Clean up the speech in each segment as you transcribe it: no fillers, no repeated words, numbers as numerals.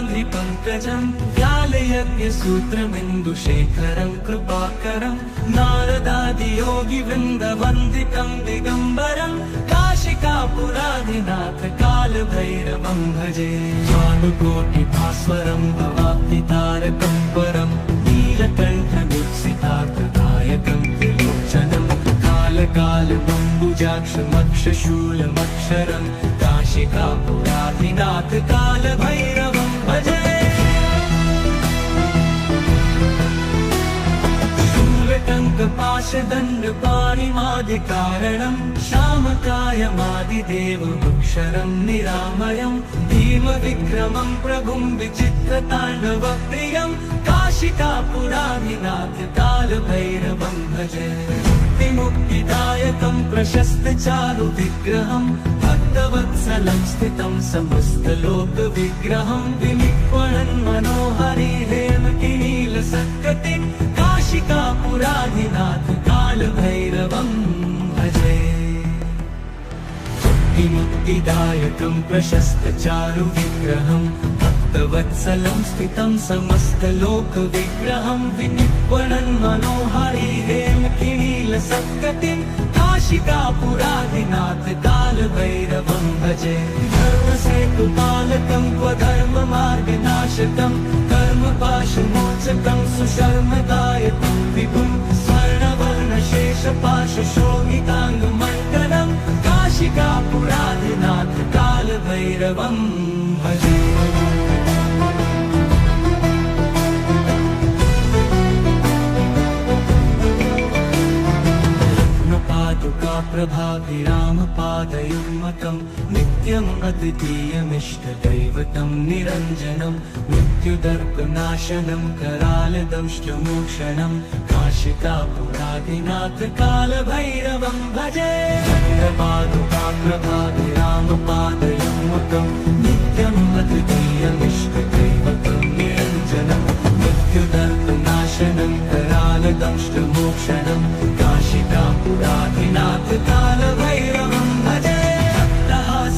पावनाङ्घ्रिपङ्कजं व्यालयज्ञसूत्रमिन्दुशेखरं कृपाकरं नारदादियोगिवृन्दवन्दितं दिगम्बरं काशिकापुराधिनाथ कालभैरवं भजे। भानुकोटिभास्वरं भवाब्धितारकं परं नीलकण्ठदीप्सितार्थदायकं त्रिलोचनं कालकालबम्बुजाक्षमक्षशूलमक्षरं काशिकापुराधिनाथ कालभैरवं भजे। शूलटङ्कपाशदण्डपाणिमादिकारणं श्यामकायमादिदेवमक्षरं निरामयं भीमविक्रमं प्रभुं विचित्रताण्डवप्रियं काशिकापुराधिनाथ कालभैरवं भजे। मुक्तिदायकं प्रशस्तचारुविग्रहं भक्तवत्सलं स्थितं समस्तलोकविग्रहं विनिक्वणन् मनोहरि हेमकिनीलसत्कटिं काशिकापुराधिनाथ कालभैरवं भजे। मुक्तिदायकं प्रशस्तचारुविग्रहं भक्तवत्सलं स्थितं समस्तलोकविग्रहं विनिक्वणन् मनोहरि हेमकिनीलसत्कटिं काशिकापुराधिनाथ कालभैरवं भजे। धर्मसेतुपालकं स्वधर्ममार्गनाशकं कर्मपाशमोचकं सुशर्मदायकं विभुं स्वर्णवर्णशेषपाशशोभिताङ्गमण्डलं काशिकापुराधिनाथ कालभैरवं भजे। प्रभाभिरामपादयुग्मकं नित्यम् अद्वितीयमिष्टदैवतं निरञ्जनं मृत्युदर्पनाशनं करालदंष्टमोक्षणं काशिकापुराधिनाथ कालभैरवं भजे। प्रभाभिरामपादयुग्मकं नित्यम् अद्वितीयमिष्टदैवतं निरञ्जनं मृत्युदर्पनाशनं करालदंष्टमोक्षणं काशिकापुराधिनाथ कालभैरवं भजे।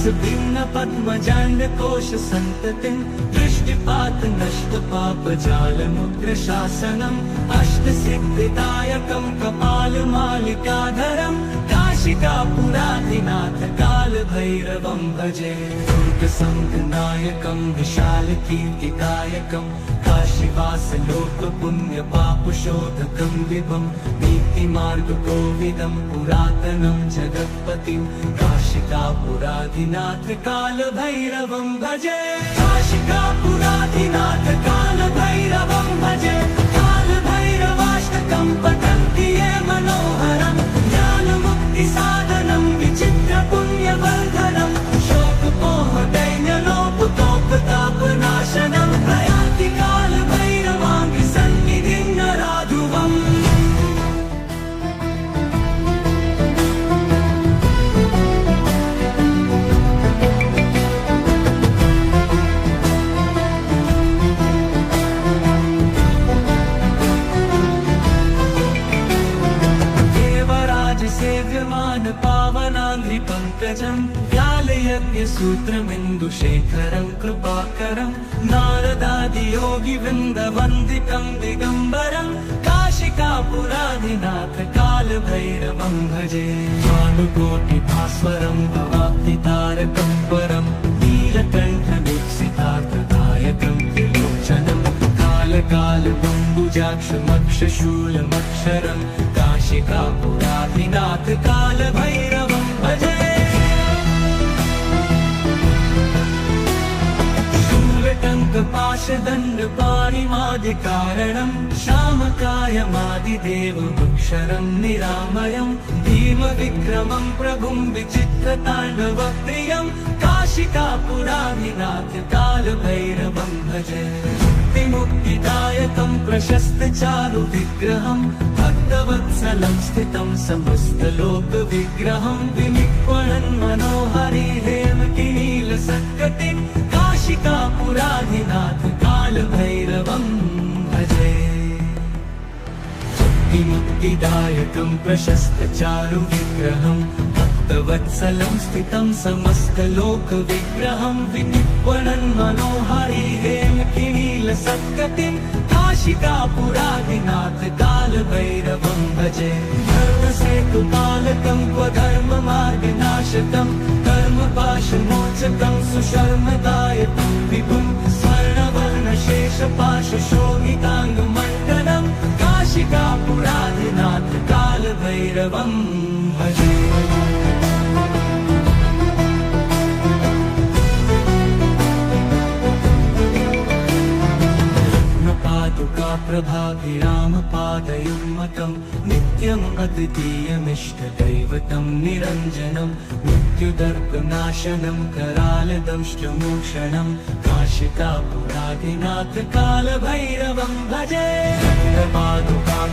भिन्नपद्मजाण्डकोशसन्ततिं दृष्टिपातनष्टपापजालमुग्रशासनम् अष्टसिद्धिदायकं कपालमालिकाधरं काशिकापुराधिनाथ कालभैरवं भजे। दुर्गसङ्घनायकं विशालकीर्तिदायकं काशीवासलोकपुण्यपापशोधकं विभं नीतिमार्गकोविदं पुरातनं जगत्पतिं काशिकापुराधिनाथ कालभैरवं भजे। काशिकापुराधिनाथ कालभैरवं भजे। कालभैरवाष्टकं पठन्ति ये मनोहरं ज्ञानमुक्तिसाधनं विचित्रपुण्यवर्धनं शोकमोहदैन्यलोपतोपतापनाशनं प्रयान्ति कालभैरवाङ्घ्रिसन्निधिं नराधुवम्। सेव्यमान पावनाङ्घ्रिपङ्कजं व्यालयज्ञसूत्रमिन्दुशेखरं कृपाकरं नारदादियोगिवृन्दवन्दितं दिगम्बरं काशिकापुराधिनाथ कालभैरवं भजे। भानुकोटिभास्वरं भवाब्धितारकं परं नीलकण्ठदीप्सितार्थदायकं त्रिलोचनं कालकालबम्बुजाक्षमक्षशूलमक्षरं काशिकापुराधिनाथ कालभैरवं भजे। शूलटङ्कपाशदण्डपाणिमादिकारणं श्यामकायमादिदेवमक्षरं निरामयं भीमविक्रमं प्रभुं विचित्रताण्डवप्रियं काशिकापुराधिनाथ कालभैरवं भजे। मुक्तिदायकं प्रशस्तचारुविग्रहं भक्तवत्सलं स्थितं समस्तलोकविग्रहं विनिक्वणन् मनोहरि हेमकिनीलसत्कटिं काशिकापुराधिनाथ कालभैरवं भजे। मुक्तिदायकं प्रशस्तचारुविग्रहं भक्तवत्सलं स्थितं समस्तलोकविग्रहं विनिर्वणं मनोहारी हेमकिनीलसत्कटिं काशिकापुरादिनाथ कालभैरवं भजे। धर्मसेतुपालकं क्वधर्ममार्गनाशकं कर्मपाशमोचकं सुशर्मदायकं विभुं स्वर्णवर्णशेषपाशशोभिताङ्गमण्डलं काशिकापुरादिनाथ कालभैरवं भजे। प्रभाभिरामपादयुग्मकं नित्यम् अद्वितीयमिष्टदैवतं निरञ्जनं मृत्युदर्पनाशनं करालदंष्टमोक्षणं काशिकापुरादिनाथ कालभैरवं भजे।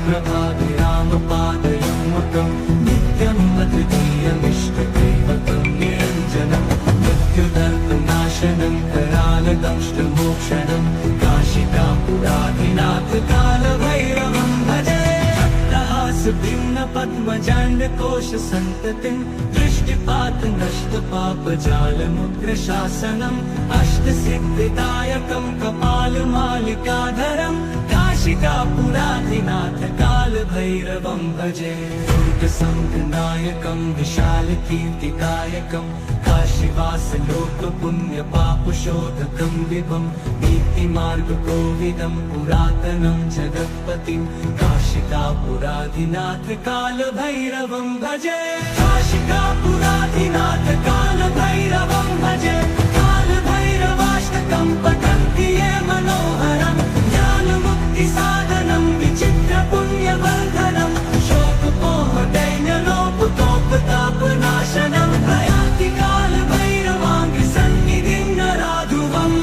प्रभाभिरामपादयुग्मकं नित्यम् अद्वितीयमिष्टदैवतं निरञ्जनं मृत्युदर्पनाशनं करालदंष्टमोक्षणं काशिकापुरादिनाथ कालभैरवं भजे। भिन्न पद्मजाण्डकोश सन्ततिं दृष्टिपात नष्ट पापजालमुग्रशासनम् अष्टसिद्धिदायकं कपालमालिकाधरं काशिकापुरादिनाथ कालभैरवं भजे। दुर्गसंघनायकं विशालकीर्तिदायकं काशीवासलोकपुण्यपापशोधकं विभं नीतिमार्गकोविदं पुरातनं जगत्पतिं काशिकापुरादिनाथ कालभैरवं भजे। काशिकापुरादिनाथ कालभैरवं भजे। कालभैरवाष्टकं पठन्ति ये मनोहरं ज्ञानमुक्तिसाधनं विचित्रपुण्यवर्धनं शोकपोहदैन्यलोपतोपतापनाशनं प्रयाति कालभैरवाङ्गसन्निधिं नराधुवम्।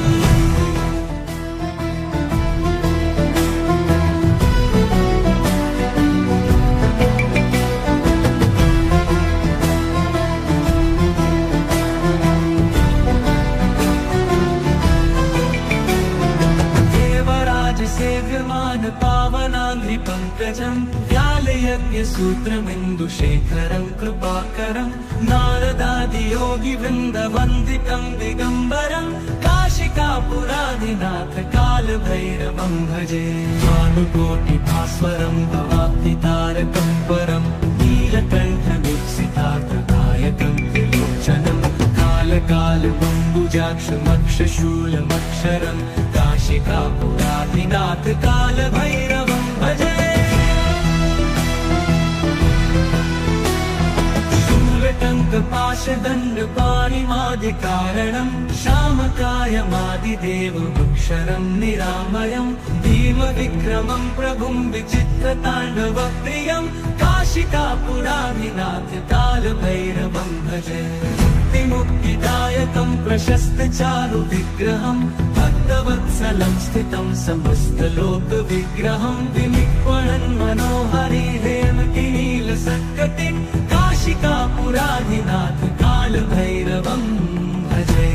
पावनाङ्घ्रिपङ्कजं व्यालयज्ञसूत्रमिन्दुशेखरं कृपाकरं नारदादियोगिवृन्दवन्दितं दिगम्बरं काशिकापुरादिनाथ कालभैरवं भजे। भानुकोटिभास्वरं भवाब्धितारकं परं नीलकण्ठवीक्षितार्थदायकं त्रिलोचनं कालकालबम्बुजाक्षमक्षशूलमक्षरं काशिकापुरादिनाथ कालभैरवं भजे। शूलटङ्कपाशदण्डपाणिमादिकारणं श्यामकायमादिदेवमक्षरं निरामयं भीमविक्रमं प्रभुं विचित्रताण्डवप्रियं काशिकापुरादिनाथ कालभैरवं भजे। मुक्तिदायकं प्रशस्तचारुविग्रहं भक्तवत्सलं स्थितं समस्तलोकविग्रहं विनिर्वणं मनोहारी हेमकिनीलसत्कटिं काशिकापुरादिनाथ कालभैरवं भजे।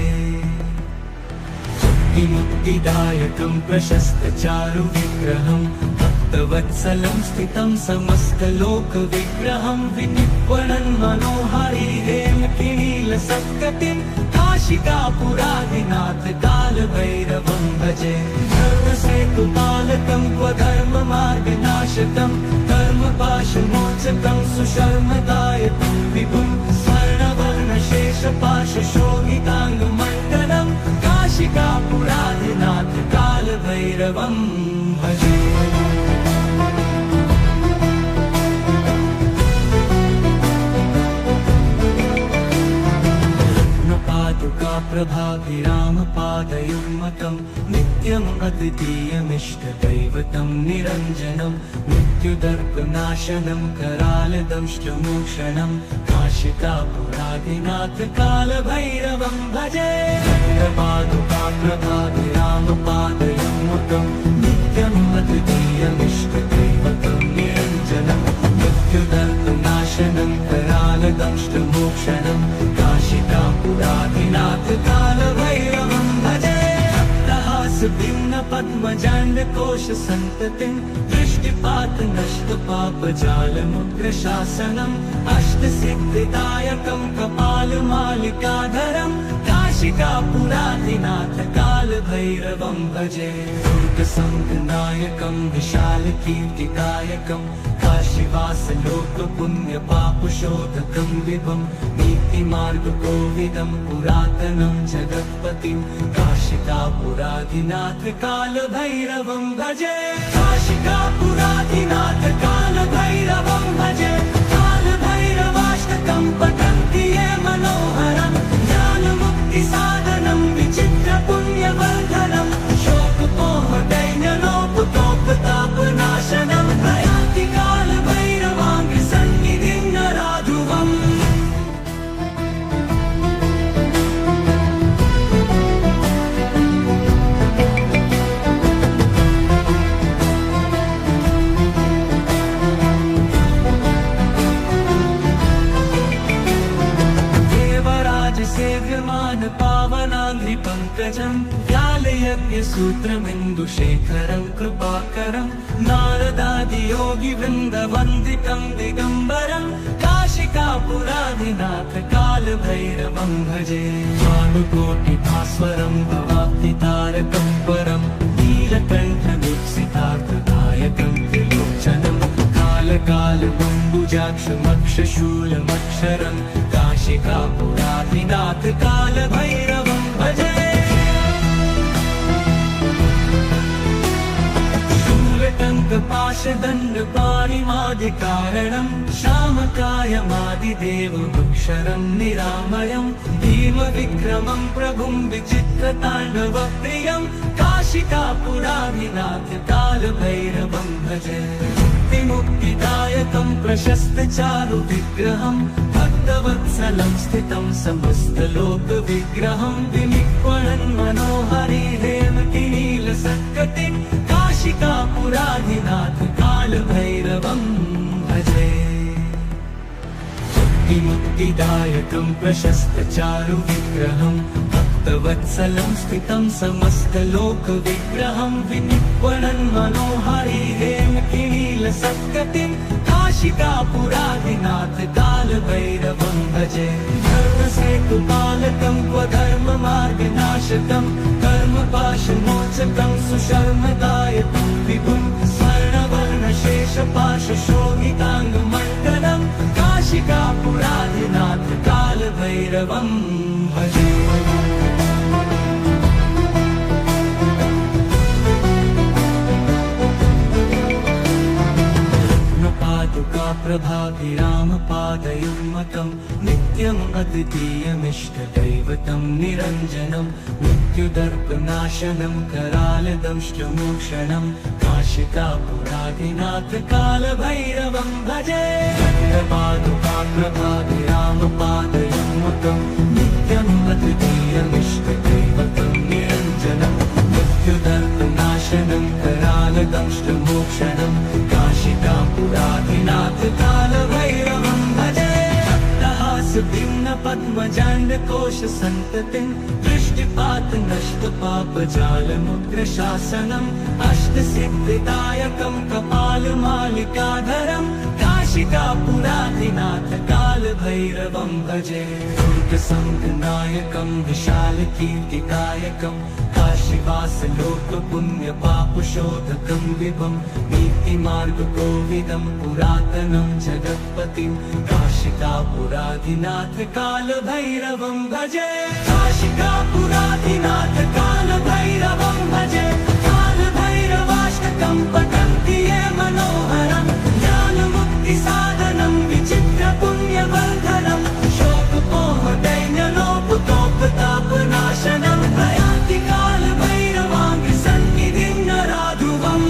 मुक्तिदायकं प्रशस्तचारुविग्रहं भक्तवत्सलं स्थितं समस्तलोकविग्रहं विनिर्वणं मनोहारी हेमकिनीलसत्कटिं काशिकापुरादिनाथ कालभैरवं भजे। धर्मसेतुपालकं क्वधर्ममार्गनाशकं कर्मपाशमोचकं सुशर्मदायकं विभुं स्वर्णवर्णशेषपाशशोभिताङ्गमण्डलं काशिकापुरादिनाथ कालभैरवं भजे। प्रभाभिरामपादयुग्मकं नित्यम् अद्वितीयमिष्टदैवतं निरञ्जनं मृत्युदर्पनाशनं करालदंष्टमोक्षणं काशिकापुरादिनाथ कालभैरवं भजे। प्रभाभिरामपादयुग्मकं नित्यम् अद्वितीयमिष्टदैवतं निरञ्जनं मृत्युदर्पनाशनं करालदंष्टमोक्षणं काशिकापुरादिनाथ कालभैरवं भजे। भिन्न पद्मजाण्डकोश सन्ततिं दृष्टिपात नष्ट पापजालमुग्रशासनम् अष्टसिद्धिदायकं कपालमालिकाधरं काशिकापुराधिनाथ कालभैरवं भजे दुर्गसङ्घनायकं विशालकीर्तिदायकं काशीवासलोकपुण्यपापशोधकं विभं नीतिमार्गकोविदं पुरातनं जगत्पतिं काशिकापुराधिनाथ कालभैरवं भजे काशिकापुराधिनाथ कालभैरवं भजे कालभैरवाष्टकं पठन्ति ये मनोहरं ज्ञानमुक्तिसाधनं विचित्रपुण्यवर्धनं शोकपोहदैन्यलोपतोपतापनाशनं प्रयान्ति कालभैरवाङ्घ्रिसन्निधिं नराधुवम् सेव्यमान पावनाङ्घ्रिपङ्कजं व्यालयज्ञसूत्रमिन्दुशेखरं कृपाकरं नारदादियोगिवृन्दवन्दितं दिगम्बरं काशिकापुराधिनाथ कालभैरवं भजे भानुकोटिभास्वरं भवाब्धितारकं परं नीलकण्ठदीप्सितार्थदायकं त्रिलोचनं कालकालबम्बुजाक्षमक्षशूलमक्षरं काशिकापुराधिनाथ कालभैरवं भजे शूलटङ्कपाशदण्डपाणिमादिकारणं श्यामकायमादिदेवमक्षरं निरामयं भीमविक्रमं प्रभुं विचित्रताण्डवप्रियं काशिकापुराधिनाथ कालभैरवं भजे मुक्तिदायकं प्रशस्तचारुविग्रहं भक्तवत्सलं स्थितं समस्तलोकविग्रहं विनिक्वणन् मनोहरिहेमकिनीलसत्कटिं काशिकापुराधिनाथ कालभैरवं भजे मुक्तिदायकं प्रशस्तचारुविग्रहं भक्तवत्सलं स्थितं समस्तलोकविग्रहं विनिक्वणन् मनोहरिहेमकिनीलसत्कटिं काशिकापुराधिनाथ कालभैरवं भजे धर्मसेतुपालकं क्वधर्ममार्गनाशकं कर्मपाशमोचकं सुशर्मदायकं विभुं स्वर्णवर्णशेषपाशशोभिताङ्गमण्डलं काशिकापुराधिनाथ कालभैरवं भजे प्रभाभिरामपादयुग्मतं नित्यम् अद्वितीयमिष्टदैवतं निरञ्जनं मृत्युदर्पनाशनं करालदंष्टमोक्षणं काशिकापुराधिनाथ कालभैरवं भजे प्रभाभिरामपादयुग्मतं नित्यम् अद्वितीयमिष्टदैवतं निरञ्जनं मृत्युदर्पनाशनं करालदंष्टमोक्षणं काशिकापुराधिनाथ कालभैरवं भजे भिन्न पद्मजाण्डकोश सन्ततिं दृष्टिपात नष्ट पापजालमुग्रशासनम् अष्टसिद्धिदायकं कपालमालिकाधरं काशिकापुराधिनाथ कालभैरवं भजे दुर्गसङ्घनायकं विशालकीर्तिदायकं काशीवासलोकपुण्यपापशोधकं विभं नीतिमार्गकोविदं पुरातनं जगत्पतिं काशिकापुराधिनाथ कालभैरवं भजे काशिकापुराधिनाथ कालभैरवं भजे कालभैरवाष्टकं पठन्ति ये मनोहरं ज्ञानमुक्तिसाधनं विचित्रपुण्यवर्धनं शोकपोहदैन्यलोपतोपतापनाशनं प्रयान्ति कालभैरवाङ्घ्रिसन्निधिं नराधुवम्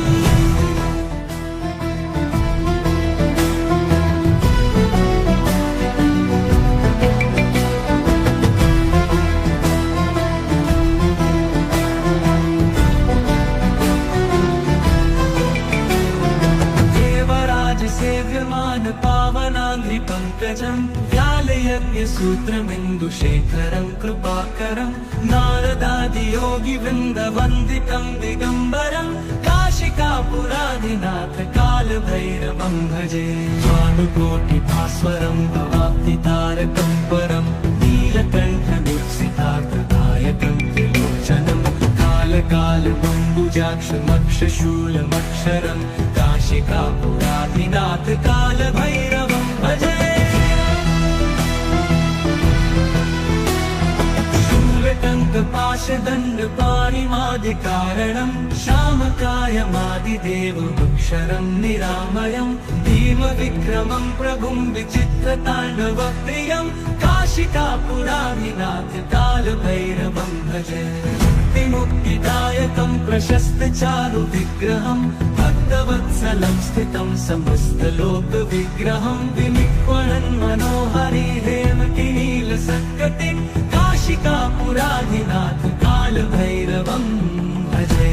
पावनाङ्घ्रिपङ्कजं व्यालयज्ञसूत्रम् सूत्रमिन्दुशेखरं कृपाकरं नारदादियोगिवृन्दवन्दितं दिगम्बरं काशिकापुराधिनाथ कालभैरवं भजे भानुकोटिभास्वरं भवाब्धितारकं परं नीलकण्ठनिर्सितार्थदायकं त्रिलोचनं कालकालबम्बुजाक्षमक्षशूलमक्षरं काशिकापुराधिनाथ कालभैरवं भजे शूलटङ्कपाशदण्डपाणिमादिकारणं श्यामकायमादिदेवमक्षरं निरामयं भीमविक्रमं प्रभुं विचित्रताण्डवप्रियं काशिकापुराधिनाथ कालभैरवं भजे मुक्तिदायकं प्रशस्तचारुविग्रहं भक्तवत्सलं स्थितं समस्तलोकविग्रहं विनिक्वणन् मनोहरि हेमकिनीलसत्कटिं काशिकापुराधिनाथ कालभैरवं भजे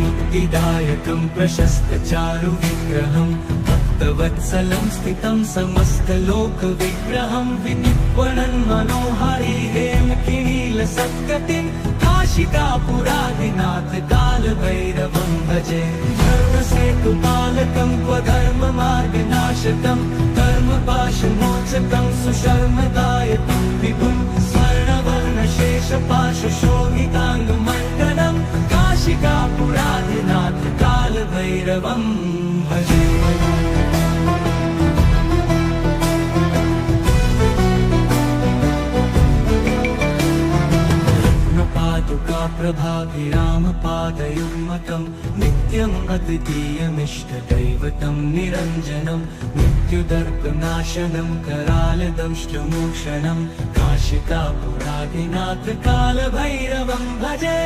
मुक्तिदायकं प्रशस्तचारुविग्रहं भक्तवत्सलं स्थितं समस्तलोकविग्रहं विनिक्वणन् मनोहरि हेमकिनीलसत्कटिं काशिकापुराधिनाथ कालभैरवं भजे धर्मसेतुपालकं क्वधर्ममार्गनाशकं कर्मपाशमोचकं सुशर्मदायकं विभुं स्वर्णवर्णशेषपाशशोभिताङ्गमण्डनं काशिकापुराधिनाथ कालभैरवं भजे प्रभाभिरामपादयुग्मकं नित्यम् अद्वितीयमिष्टदैवतं निरञ्जनं मृत्युदर्पनाशनं करालदंष्टमोक्षणं काशिकापुराधिनाथ कालभैरवं भजे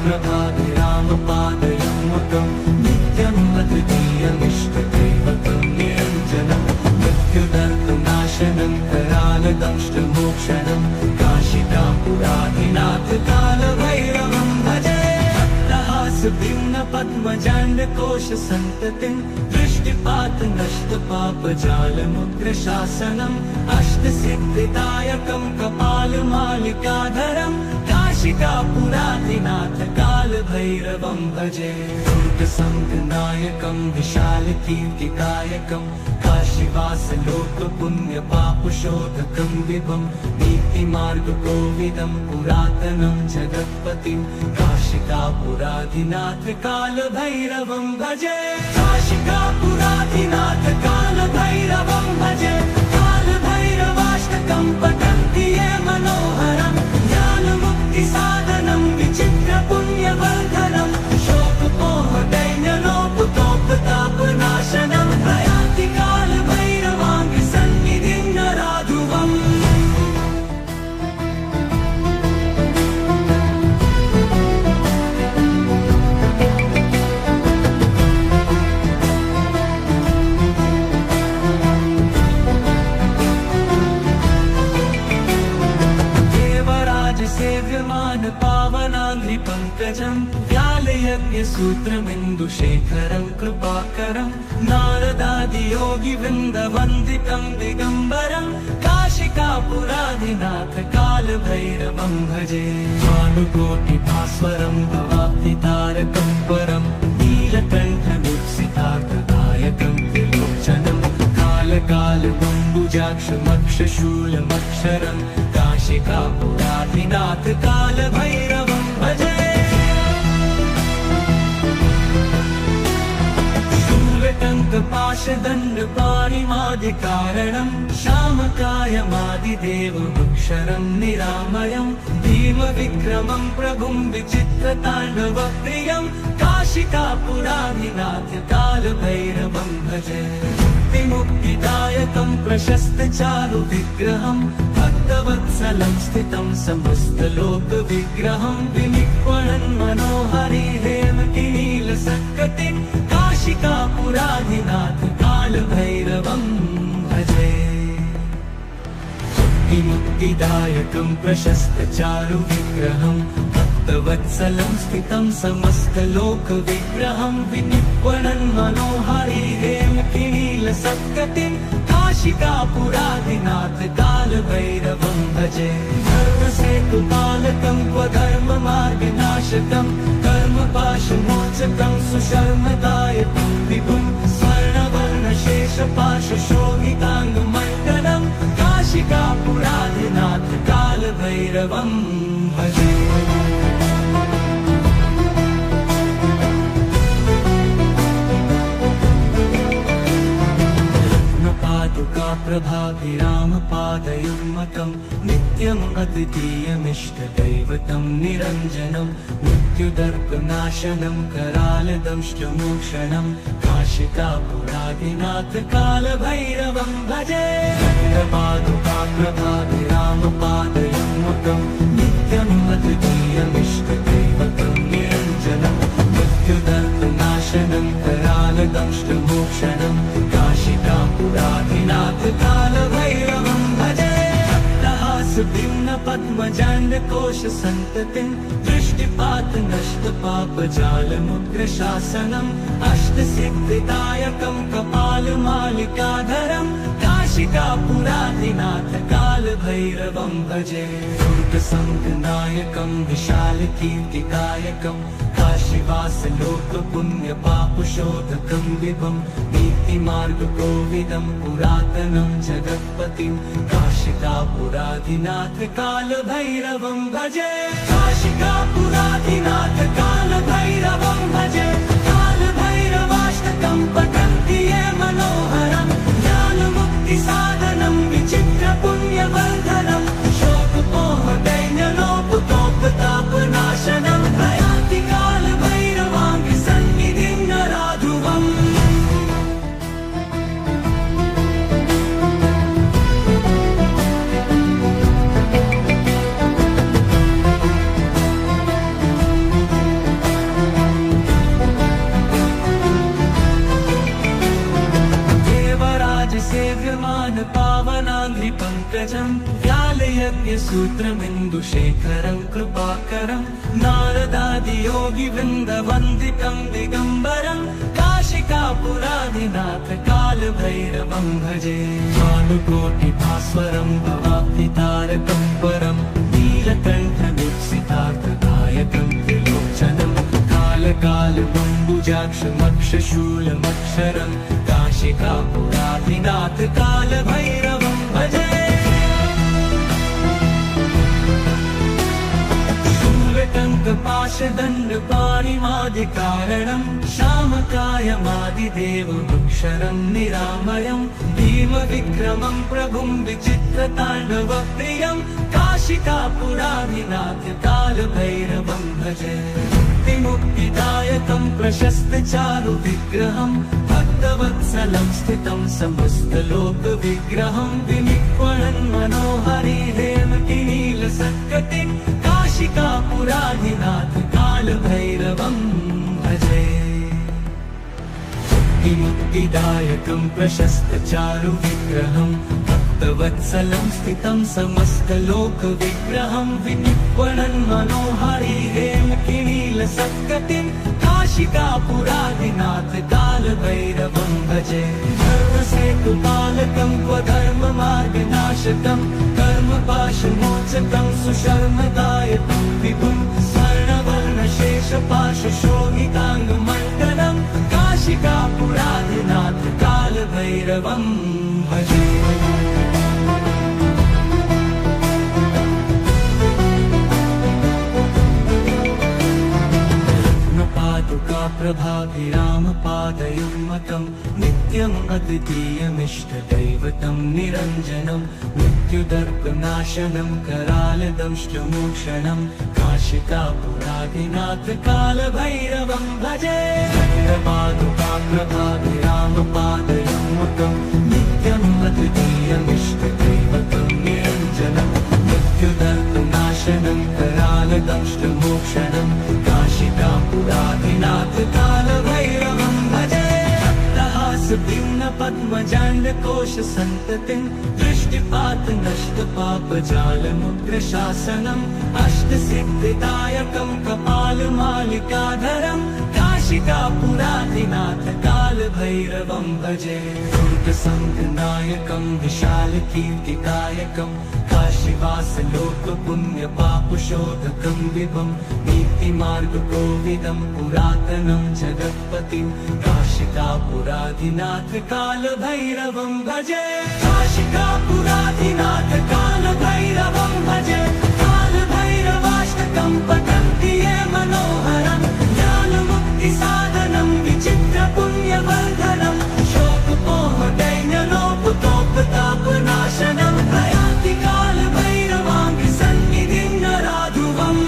प्रभाभिरामपादयुग्मकं नित्यम् अद्वितीयमिष्टदैवतं निरञ्जनं मृत्युदर्पनाशनं करालदंष्टमोक्षणं काशिकापुराधिनाथ कालभैरवं भजे भक्तहासभिन्नपद्मजाण्डकोशसन्ततिं दृष्टिपातनष्टपापजालमुग्रशासनम् अष्टसिद्धिदायकं कपालमालिकाधरं काशिकापुराधिनाथ कालभैरवं भजे दुर्गसङ्गनायकं विशालकीर्तिदायकं काशीवासलोकपुण्यपापशोधकं विभं नीतिमार्गकोविदं पुरातनं जगत्पतिं काशिकापुराधिनाथ कालभैरवं भजे काशिकापुराधिनाथ कालभैरवं भजे कालभैरवाष्टकं पठन्ति ये मनोहरं ज्ञानमुक्तिसाधनं विचित्रपुण्यवर्धनं शोकमोहदैन्यलोपतोपतापनाशनं प्रयान्ति कालभैरवाङ्गसन्निधिं नराधुवम् पावनाङ्घ्रिपङ्कजं व्यालयज्ञसूत्रमिन्दुशेखरं कृपाकरं नारदादियोगिवृन्दवन्दितं दिगम्बरं काशिकापुराधिनाथ कालभैरवं भजे भानुकोटिभास्वरं भवाब्धितारकं परं नीलकण्ठनिर्सितार्थदायकं त्रिलोचनं कालकालबम्बुजाक्षमक्षशूलमक्षरं काशिकापुराधिनाथ कालभैरवं भजे शूलटङ्कपाशदण्डपाणिमादिकारणं श्यामकायमादिदेवमक्षरं निरामयं भीमविक्रमं प्रभुं विचित्रताण्डवप्रियं काशिकापुराधिनाथ कालभैरवं भजे मुक्तिदायकं प्रशस्तचारुविग्रहं भक्तवत्सलं स्थितं समस्तलोकविग्रहं विनिक्वणन् मनोहरि हेमकिनीलसत्कटिं काशिकापुराधिनाथ कालभैरवं भजे मुक्तिदायकं प्रशस्तचारुविग्रहं भक्तवत्सलं स्थितं समस्तलोकविग्रहं विनिक्वणन् मनोहरि हेमकिनीलसत्कटिं काशिकापुराधिनाथ कालभैरवं भजे धर्मसेतुपालकं स्वधर्ममार्गनाशकं कर्मपाशमोचकं सुशर्मदायकं विभुं स्वर्णवर्णशेषपाशशोभिताङ्गमण्डलं काशिकापुराधिनाथ कालभैरवं भजे। प्रभाभिरामपादयुग्मकं नित्यम् अद्वितीयमिष्टदैवतं निरञ्जनं मृत्युदर्पनाशनं करालदंष्टमोक्षणं काशिकापुराधिनाथ कालभैरवं भजे प्रभाभिरामपादयुग्मकं नित्यम् अद्वितीयमिष्टदैवतं निरञ्जनं मृत्युदर्पनाशनं करालदंष्टमोक्षणं काशिकापुराधिनाथ कालभैरवं भजे भिन्न पद्मजाण्डकोश सन्ततिं दृष्टिपात नष्ट पापजालमुग्रशासनम् अष्टसिद्धिदायकं कपालमालिकाधरं काशिकापुराधिनाथ कालभैरवं भजे दुर्गसङ्गनायकं विशालकीर्तिकायकं काशीवासलोकपुण्यपापशोधकं विभं नीतिमार्गकोविदं पुरातनं जगत्पतिं काशिकापुराधिनाथ कालभैरवं भजे काशिकापुराधिनाथ कालभैरवं भजे कालभैरवाष्टकं पठन्ति ये मनोहरं ज्ञानमुक्तिसाधनं विचित्रपुण्यवर्धनं शोकपोहदैन्यलोपतोपतापनाशनं प्रयाति कालभैरवाङ्गि सन्निधिं नराधुवम्। सेव्यमान पावनाङ्घ्रि पङ्कजं व्यालयज्ञसूत्रमिन्दुशेखरं कृपाकरं नारदादियोगिवृन्दवन्दितं दिगम्बरं काशिकापुराधिनाथ कालभैरवं भजे भानुकोटिभास्वरं भवाब्धितारकं परं नीलकण्ठदीप्सितार्थदायकं त्रिलोचनं कालकालबम्बुजाक्षमक्षशूलमक्षरं काशिकापुराधिनाथ कालभैरवं भजे शूलटङ्कपाशदण्डपाणिमादिकारणं श्यामकायमादिदेवमक्षरं निरामयं भीमविक्रमं प्रभुं विचित्रताण्डवप्रियं काशिकापुराधिनाथ कालभैरवं भजे मुक्तिदायकं प्रशस्तचारुविग्रहं भक्तवत्सलं स्थितं समस्तलोकविग्रहं विनिक्वणन् मनोहरिहेमकिनीलसत्कटिं काशिकापुराधिनाथ कालभैरवं भजे मुक्तिदायकं प्रशस्तचारुविग्रहं भक्तवत्सलं स्थितं समस्तलोकविग्रहं विनिक्वणन् मनोहरिहेमकिनीलसत्कटिं काशिकापुराधिनाथ कालभैरवं भजे धर्मसेतुपालकं स्वधर्ममार्गनाशकं कर्मपाशमोचकं सुशर्मदायकं विभुं स्वर्णवर्णशेषपाशशोभिताङ्गमण्डलं काशिकापुराधिनाथ कालभैरवं भजे प्रभाभिरामपादयुग्मकं नित्यम् अद्वितीयमिष्टदैवतं निरञ्जनं मृत्युदर्पनाशनं करालदंष्टमोक्षणं काशिकापुराधिनाथ कालभैरवं भजे प्रभाभिरामपादयुग्मकं नित्यम् अद्वितीयमिष्टदैवतं निरञ्जनं मृत्युदर्पनाशनं करालदंष्टमोक्षणं काशिकापुराधिनाथ कालभैरवं भजे भिन्न पद्मजाण्डकोश सन्ततिं दृष्टिपात नष्ट पापजालमुग्रशासनम् अष्टसिद्धिदायकं कपालमालिकाधरं काशिकापुराधिनाथ कालभैरवं भजे दुर्गसङ्घनायकं विशालकीर्तिकायकं काशीवासलोकपुण्यपापशोधकं विभं नीतिमार्गकोविदं पुरातनं जगत्पतिं काशिकापुराधिनाथ कालभैरवं भजे काशिकापुराधिनाथ कालभैरवं भजे कालभैरवाष्टकं पठन्ति ये मनोहरं ज्ञानमुक्तिसाधनं विचित्रपुण्यवर्धनं शोकमोहदैन्यलोपतोपतापनाशनं प्रयान्ति कालभैरवाङ्घ्रिसन्निधिं नराधुवम्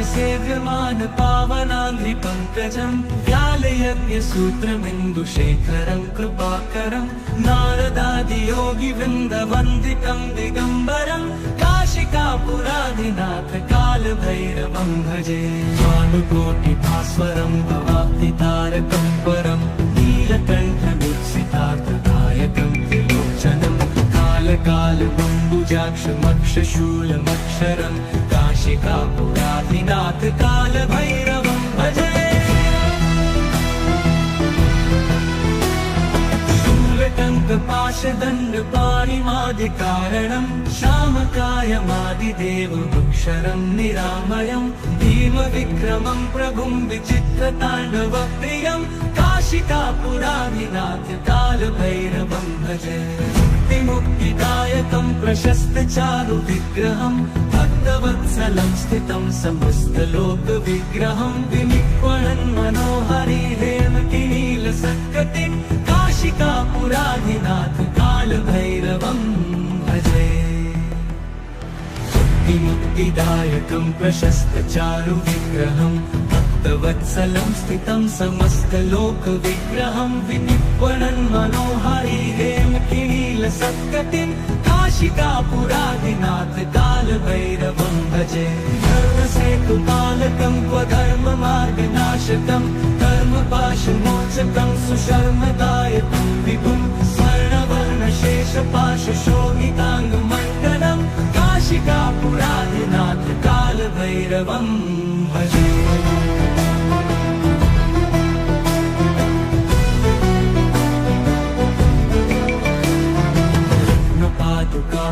सेव्यमान पावनाङ्घ्रिपङ्कजं व्यालयज्ञसूत्रमिन्दुशेखरं कृपाकरं नारदादियोगिवृन्दवन्दितं दिगम्बरं काशिकापुराधिनाथ कालभैरवं भजे भानुकोटिभास्वरं भवाब्धितारकं परं नीलकण्ठमुत्सितार्थदायकं त्रिलोचनं कालकालबम्बुजाक्षमक्षशूलमक्षरं काशिकापुराधिनाथ कालभैरवं भजे शूलटङ्कपाशदण्डपाणिमादिकारणं श्यामकायमादिदेवमक्षरं निरामयं भीमविक्रमं प्रभुं विचित्रताण्डवप्रियं काशिकापुराधिनाथ कालभैरवं भजे मुक्तिदायकं प्रशस्तचारुविग्रहं भक्तवत्सलं स्थितं समस्तलोकविग्रहं विनिक्वणन् मनोहरि हेमकिनीलसत्कटिं काशिकापुराधिनाथ कालभैरवं भजे मुक्तिदायकं प्रशस्तचारुविग्रहं भक्तवत्सलं स्थितं समस्तलोकविग्रहं विनिक्वणन् मनोहरि हेमकिनीलसत्कटिं काशिकापुराधिनाथ कालभैरवं भजे धर्मसेतुपालकं क्वधर्ममार्गनाशकं कर्मपाशमोचकं सुशर्मदायकं विभुं स्वर्णवर्णशेषपाशशोभिताङ्गमण्डलं काशिकापुराधिनाथ कालभैरवं भजे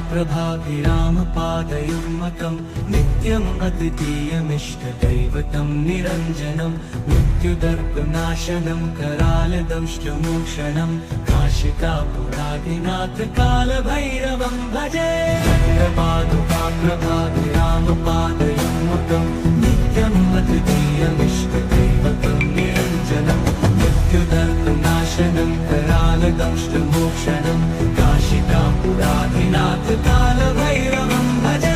प्रभाभिरामपादयुग्मकं नित्यम् अद्वितीयमिष्टदैवतं निरञ्जनं मृत्युदर्पनाशनं करालदंष्टमोक्षणं काशिकापुराधिनाथ कालभैरवं भजे प्रभाभिरामपादयुग्मकं नित्यम् अद्वितीयमिष्टदैवतं निरञ्जनं मृत्युदर्पनाशनं करालदंष्टमोक्षणं काशिकापुराधिनाथ कालभैरवं भजे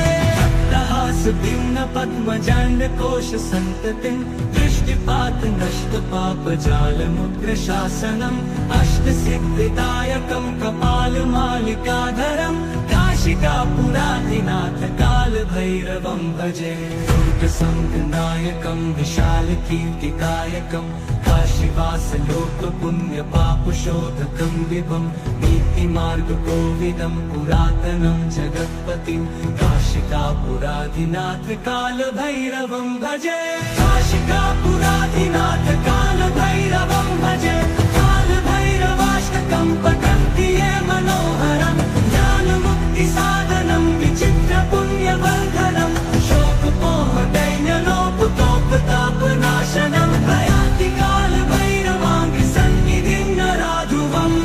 पद्मजाण्डकोशसन्ततिं दृष्टिपातनष्टपापजालमुग्रशासनम् अष्टसिद्धिदायकं कपालमालिकाधरं काशिकापुराधिनाथ कालभैरवं भजे दुर्गसङ्घनायकं विशालकीर्तिकायकं काशीवासलोकपुण्यपापशोधकं विभं नीतिमार्गकोविदं पुरातनं जगत्पतिं काशिकापुराधिनाथ कालभैरवं भजे काशिकापुराधिनाथ कालभैरवं भजे कालभैरवाष्टकं पठन्ति ये मनोहरं ज्ञानमुक्तिसाधनं विचित्रपुण्यवर्धनं शोकमोहदैन्यलोपतोपतापनाशनं प्रयान्ति कालभैरवाङ्घ्रिसन्निधिं नराधुवम्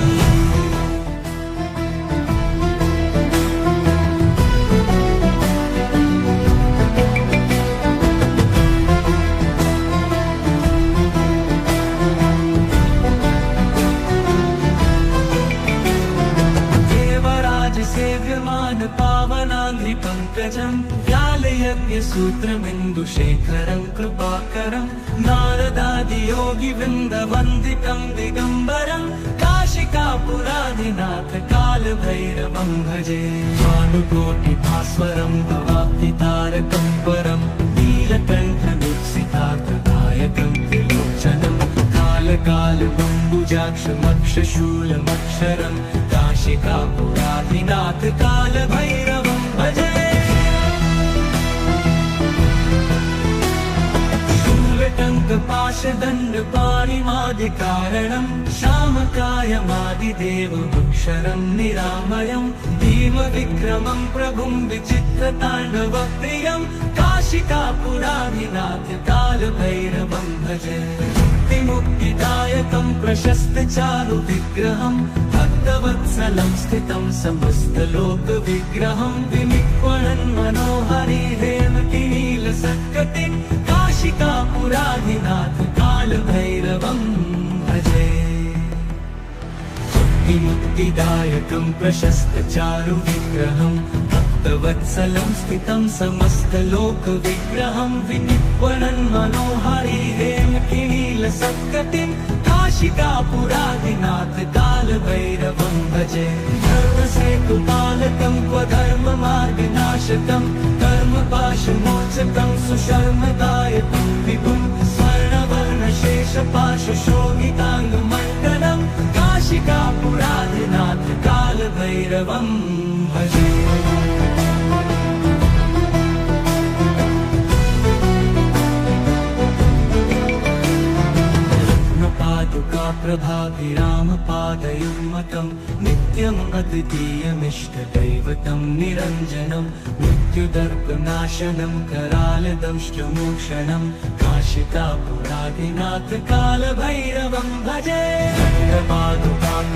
पावनाङ्घ्रिपङ्कजं व्यालयज्ञसूत्रमिन्दुशेखरं कृपाकरं नारदादियोगिवृन्दवन्दितं दिगम्बरं काशिकापुराधिनाथ कालभैरवं भजे भानुकोटिभास्वरं भवाब्धितारकं परं नीलकण्ठमुत्सितार्थदायकं कालकालबम्बुजाक्षमक्षशूलमक्षरं काशिकापुराधिनाथ कालभैरवं भजे। शूलटङ्कपाशदण्डपाणिमादिकारणं श्यामकायमादिदेवमक्षरं निरामयं भीमविक्रमं प्रभुं विचित्रताण्डवप्रियं काशिकापुराधिनाथ कालभैरवं भजे। मुक्तिदायकं प्रशस्तचारुविग्रहं भक्तवत्सलं स्थितं समस्तलोकविग्रहं विनिक्वणन् मनोहरि हेमकिनीलसत्कटिं काशिकापुराधिनाथ कालभैरवं भजे। मुक्तिदायकं प्रशस्तचारुविग्रहं भक्तवत्सलं स्थितं समस्तलोकविग्रहं विनिक्वणन् मनोहरि हेमकिनीलसत्कटिं काशिकापुराधिनाथ कालभैरवं भजे। धर्मसेतुपालकं क्वधर्ममार्गनाशकं कर्मपाशमोचकं सुशर्मदायकं विभुं स्वर्णवर्णशेषपाशशोभिताङ्गमण्डलं काशिकापुराधिनाथ कालभैरवं भजे। प्रभाभिरामपादयुग्मकं नित्यम् अद्वितीयमिष्टदैवतं निरञ्जनं मृत्युदर्पनाशनं करालदंष्टमोक्षणं काशिकापुराधिनाथ कालभैरवं भजे।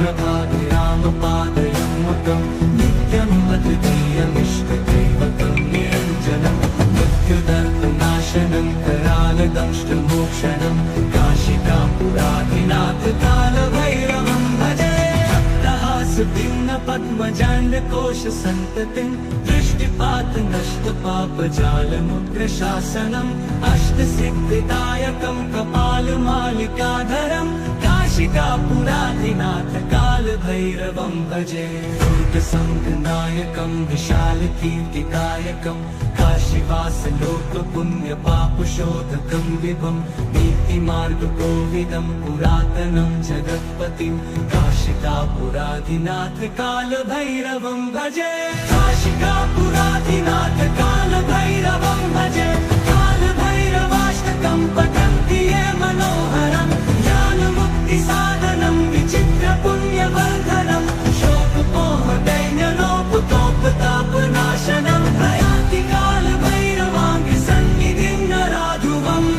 प्रभाभिरामपादयुग्मकं नित्यम् अद्वितीयमिष्टदैवतं निरञ्जनं मृत्युदर्पनाशनं करालदंष्टमोक्षणं काशिकापुराधिनाथ कालभैरवं भजे। भक्तहासभिन्नपद्मजाण्डकोशसन्ततिं दृष्टिपातनष्टपापजालमुग्रशासनम् अष्टसिद्धिदायकं कपालमालिकाधरं काशिकापुराधिनाथ कालभैरवं भजे। दुर्गसङ्गनायकं विशालकीर्तिदायकं काशीवासलोकपुण्यपापशोधकं विभं नीतिमार्गकोविदं पुरातनं जगत्पतिं काशिकापुराधिनाथ कालभैरवं भजे। काशिकापुराधिनाथ कालभैरवं भजे। कालभैरवाष्टकं पठन्ति ये मनोहरं ज्ञानमुक्तिसाधनं विचित्रपुण्यवर्धनं शोकमोहदैन्यलोपतोपतापनाशनं प्रयाति कालभैरवाङ्गसन्निधिं नराधुवम्।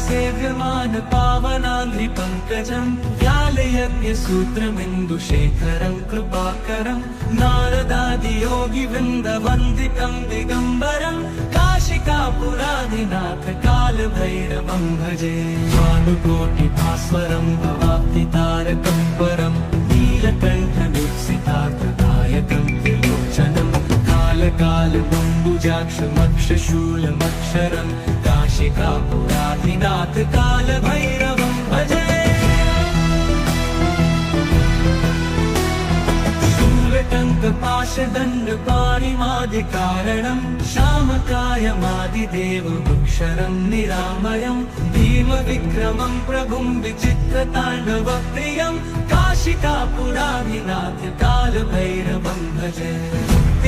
सेव्यमान पावनाङ्घ्रिपङ्कजं व्यालयज्ञसूत्रमिन्दुशेखरं कृपाकरं नारदादियोगिवृन्दवन्दितं दिगम्बरं काशिकापुराधिनाथ कालभैरवं भजे। भानुकोटिभास्वरं भवाब्धितारकं परं नीलकण्ठदीप्सितार्थदायकं त्रिलोचनं कालकालबम्बुजाक्षमक्षशूलमक्षरं काशिकापुराधिनाथ कालभैरवं भजे। शूलटङ्कपाशदण्डपाणिमादिकारणं श्यामकायमादिदेवमक्षरं निरामयं भीमविक्रमं प्रभुं विचित्रताण्डवप्रियं काशिकापुराधिनाथ कालभैरवं भजे।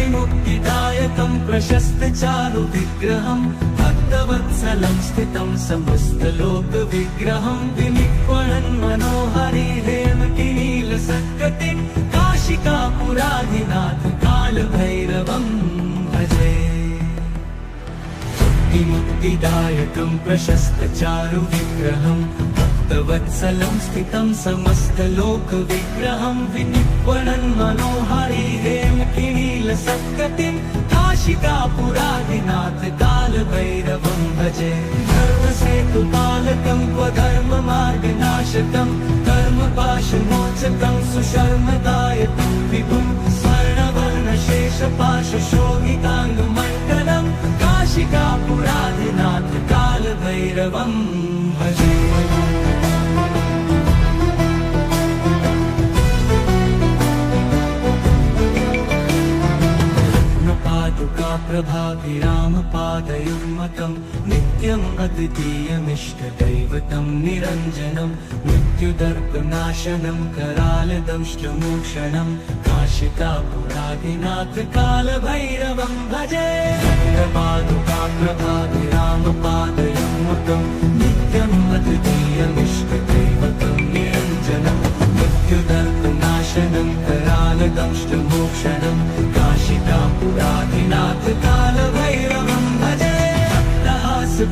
मुक्तिदायकं प्रशस्तचारुविग्रहं भक्तवत्सलं स्थितं समस्तलोकविग्रहं विनिक्वणन् मनोहरि हेमकिनीलसत्कटिं काशिकापुराधिनाथ कालभैरवं भजे। मुक्तिदायकं प्रशस्तचारुविग्रहं भक्तवत्सलं स्थितं समस्तलोकविग्रहं विनिक्वणन् मनोहरि हेमकिनीलसत्कटिं काशिकापुराधिनाथ कालभैरवं भजे। धर्मसेतुपालकं क्वधर्ममार्गनाशकं कर्मपाशमोचकं सुशर्मदायकं विभुं स्वर्णवर्णशेषपाशशोभिताङ्गमण्डलं काशिकापुराधिनाथ कालभैरवं भजे। कालभैरवोऽनुग्रहपादकाप्रभाभिरामपादयुग्मकं नित्यम् अद्वितीयमिष्टदैवतं निरञ्जनं मृत्युदर्पनाशनं करालदंष्टमोक्षणं काशिकापुराधिनाथ कालभैरवं भजे। कालपादुकाप्रभाभिरामपादयुग्मकं नित्यम् अद्वितीयमिष्टदैवतं निरञ्जनं मृत्युदर्पनाशनं करालदंष्टमोक्षणं काशिकापुराधिनाथ कालभैरवं भजे।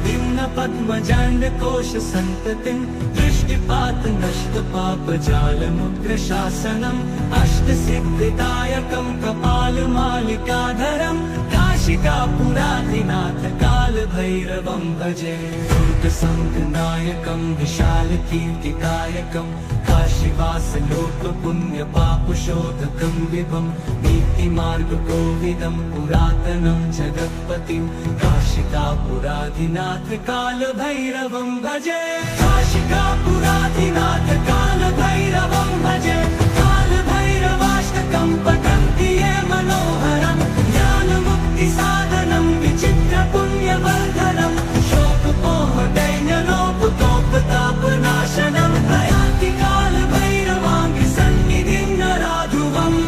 भिन्न पद्मजाण्डकोश सन्ततिं दृष्टिपात नष्ट पापजालमुग्रशासनम् अष्टसिद्धिदायकं कपालमालिकाधरं काशिकापुराधिनाथ कालभैरवं भजे। दुर्गसङ्गनायकं विशालकीर्तिदायकं काशीवासलोकपुण्यपापशोधकं विभं नीतिमार्गकोविदं पुरातनं जगत्पतिं काशिकापुराधिनाथ कालभैरवं भजे। काशिकापुराधिनाथ कालभैरवं भजे। कालभैरवाष्टकं पठन्ति ये मनोहरं ज्ञानमुक्तिसाधनं विचित्रपुण्यवर्धनं शोकमोहदैन्यलोपतोपतापनाशनं प्रयान्ति कालभैरवाङ्घ्रिसन्निधिं नराधुवम्।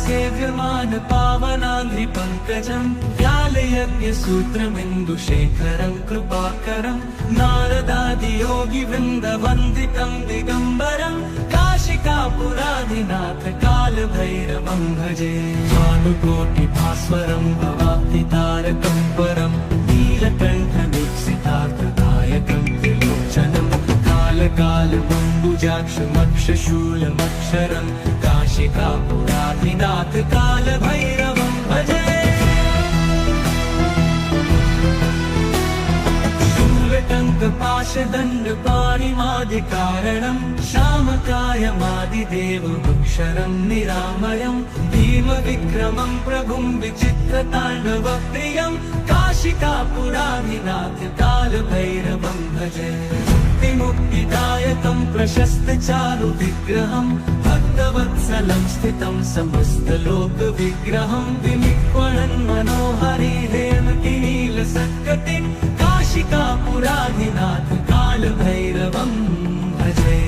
सेव्यमान पावनाङ्घ्रिपङ्कजं व्यालयज्ञसूत्रमिन्दुशेखरं कृपाकरं नारदादियोगिवृन्दवन्दितं दिगम्बरं काशिकापुराधिनाथ कालभैरवं भजे। भानुकोटिभास्वरं भवाब्धितारकं परं नीलकण्ठमीप्सितार्थदायकं त्रिलोचनं कालकालबम्बुजाक्षमक्षशूलमक्षरं काशिकापुराधिनाथ कालभैरवं भजे। शूलटङ्कपाशदण्डपाणिमादिकारणं श्यामकायमादिदेवमक्षरं निरामयं भीमविक्रमं प्रभुं विचित्रताण्डवप्रियं काशिकापुराधिनाथ कालभैरवं भजे। मुक्तिदायकं प्रशस्तचारुविग्रहं भक्तवत्सलं स्थितं समस्तलोकविग्रहं विनिक्वणन् मनोहरि हेमकिनीलसत्कटिं काशिकापुराधिनाथ कालभैरवं भजे।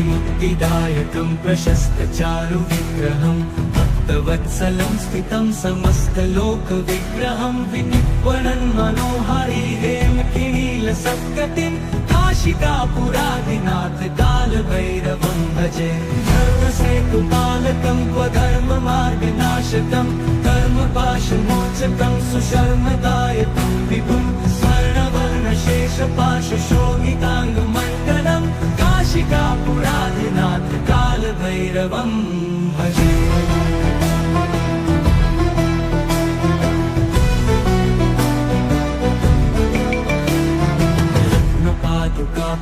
मुक्तिदायकं प्रशस्तचारुविग्रहं भक्तवत्सलं स्थितं समस्तलोकविग्रहं विनिक्वणन् मनोहरि हेमकिनीलसत्कटिं काशिकापुराधिनाथ कालभैरवं भजे। धर्मसेतुपालकं क्वधर्ममार्गनाशकं कर्मपाशमोचकं सुशर्मदायकं विभुं स्वर्णवर्णशेषपाशशोभिताङ्गमण्डलं काशिकापुराधिनाथ कालभैरवं भजे।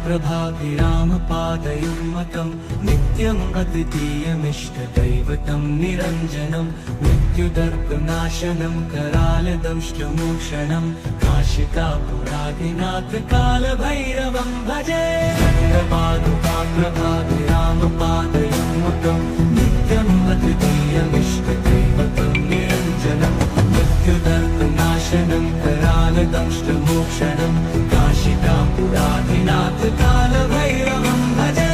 प्रभाभिरामपादयुग्मकं नित्यम् अद्वितीयमिष्टदैवतं निरञ्जनं मृत्युदर्पनाशनं करालदंष्टमोक्षणं काशिकापुराधिनाथ कालभैरवं भजे। प्रभाभिरामपादयुग्मकं नित्यम् अद्वितीयमिष्टदैवतं निरञ्जनं मृत्युदर्पनाशनं करालदंष्टमोक्षणं काशिकापुराधिनाथ कालभैरवं भजे।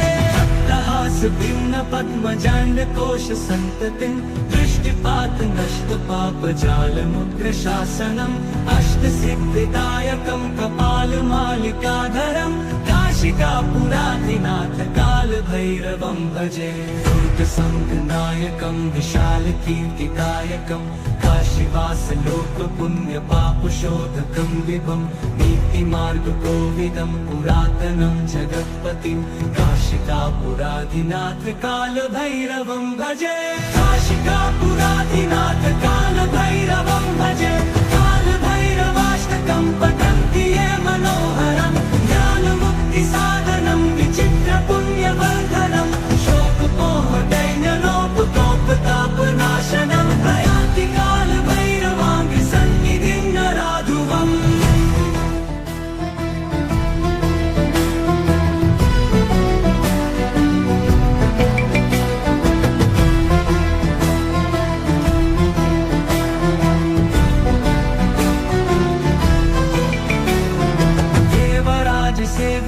भिन्न पद्मजाण्डकोश सन्ततिं दृष्टिपात नष्ट पापजालमुग्रशासनम् अष्टसिद्धिदायकं कपालमालिकाधरं काशिकापुराधिनाथ कालभैरवं भजे। दुर्गसङ्गनायकं विशालकीर्तिदायकं काशीवासलोकपुण्यपापशोधकं विभं नीतिमार्गकोविदं पुरातनं जगत्पतिं काशिकापुराधिनाथ कालभैरवं भजे। काशिकापुराधिनाथ कालभैरवं भजे। कालभैरवाष्टकं पठन्ति ये मनोहरं ज्ञानमुक्तिसाधनं विचित्रपुण्यवर्धनं शोकमोहदैन्यलोपतोपताप